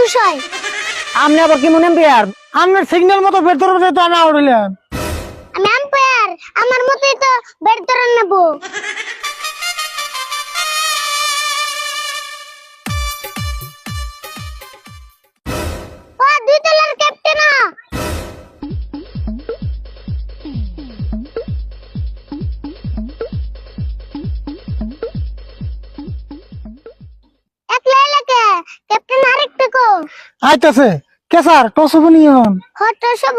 বিষয়? আপনি আবার কি মনে এম্পিয়ার? আপনার সিগন্যাল মতো বের ধরবে যেহেতু আমি আউট হইলাম। আমি আম্পায়ার, আমার মতই তো ব্যাট ধরে নেব। ও দুই দলের ক্যাপ্টেন। একলা এলাকে ক্যাপ্টেন আরেকটা কো। আইতাছে কে স্যার? টস হবো নিয়ন। হট সব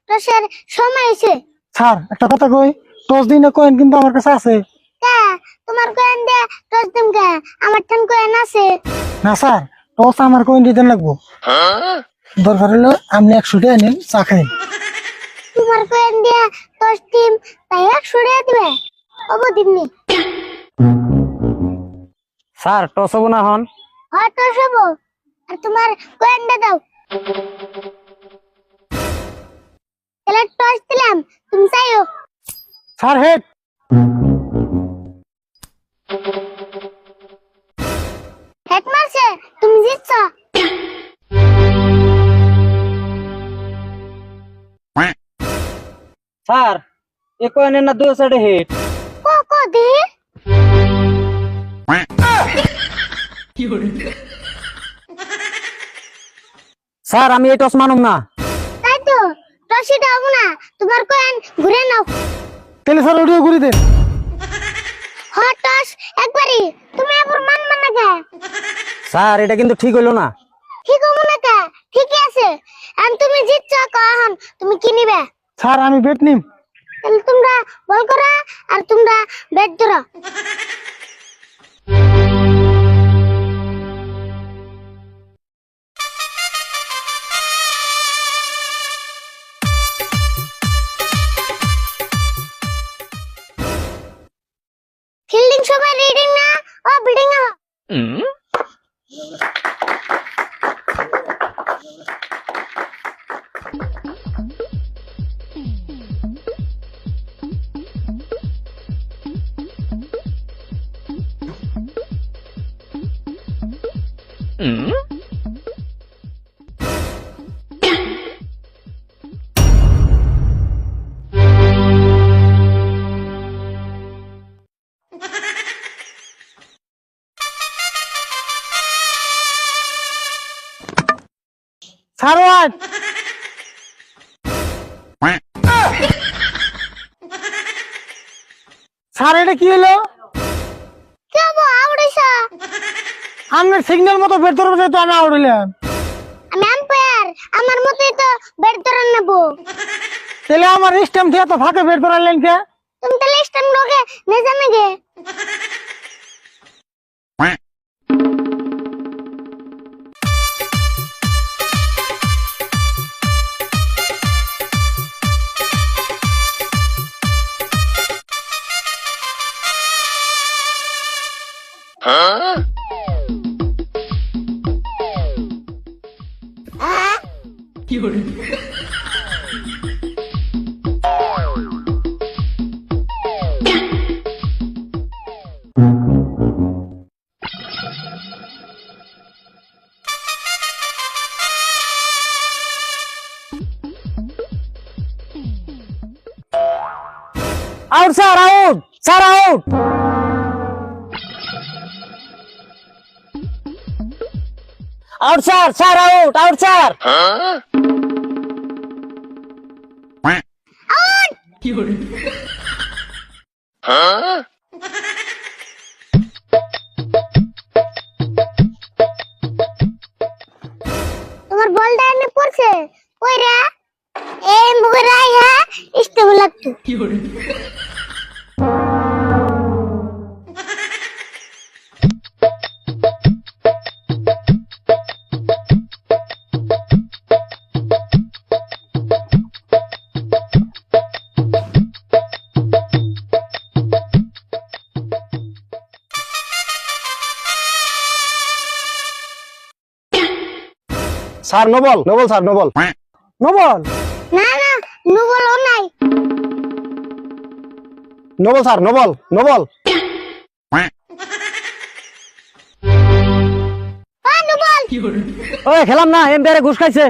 টসের সময় হইছে। স্যার একটা কথা কই, টস দিন কয়েন কিন্তু আমার কাছে আছে। কে তোমার কয়েন দে টস দিম কে? আমার ঠান কয়েন আছে। না স্যার, টস আমার কয়েন দিতে লাগবো। দরকার হলো আপনি 100 টাকা নেন, চা খাই। তোমার কয়েন দিয়ে টস দিম তাই 100 টাকা দিবে? ওবো দিমনি। স্যার টস হবো না হন? হট সব আর তোমার কয়েন দে দাও। তাহলে টস দিলাম, তুমি চাইও। Sir head. হেড মারছে, তুমি জিতছ। স্যার এ কয়েনের না দুই সাইডে হেড। কো কো দি স্যার আমি এই টস মানুম না। তাই তো টসই দাও না, তোমার কয়েন ঘুরে নাও। তাহলে স্যার ওটিও ঘুরি দেন। হট টস একবারই, তুমি আবার মানবা না কে? স্যার এটা কিন্তু ঠিক হইলো না। ঠিক হবো না কে? ঠিকই আছে। আর তুমি জিতছ কখন, তুমি কি নিবে? স্যার আমি বেট নিম। তাহলে তোমরা বল করা আর তোমরা ব্যাট ধরো। ফিল্ডিং সবাই রিডিং না ও বিল্ডিং না? Sir what. স্যার এটা কি হলো? কে বো আউড়াইছা? আপনার সিগন্যাল মতো বের ধরবে যেহেতু আমি আউট হইলাম। আমি আম্পায়ার, আমার মতই তো ব্যাট ধরে নেব। তাহলে আমার স্ট্যাম্প দিয়ে তো ফাঁকে বের ধরালেন কে? তুমি তাহলে স্ট্যান্ড লোকে নে জানে গে। Out sir, out sir, out. Out sir, sir out, out sir. তোমার বলটা এনে পড়ছে কই রে? এই মুগরাই হ্যাঁ স্টেবল লাগতো। Sir no ball, no ball sir, no ball, no ball, না না নু বলো নাই। No ball sir, no ball, no ball. ও নু বল ওই খেলাম না এমবিআরে ঘুষ খাইছে।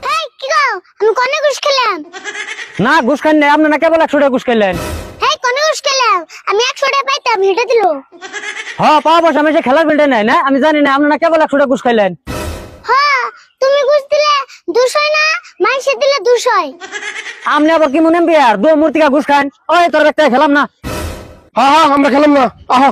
হেই কি গো আমি কোনে ঘুষ খেলাম? না ঘুষ খান নাই, আপনি না কেবল 100 টাকা ঘুষ খাইলেন। হেই কোনে ঘুষ খেলাম? আমি 100 টাকা পাইতাম হেটা দিল। হ্যাঁ পাওয়া পয়সা আমি সে খেলার বিলটা নাই না, আমি জানি না, আপনি না কেবল 100 টাকা ঘুষ খাইলেন। হ্যাঁ তুমি ঘুষ দিলে 200 না, মাইসে দিলে 200। আপনি আবার কি মনে এমবিআর দো মূর্তিকা ঘুষ খান? ওই তোর একটা খেলাম না। হ্যাঁ হ্যাঁ আমরা খেলাম না, আহা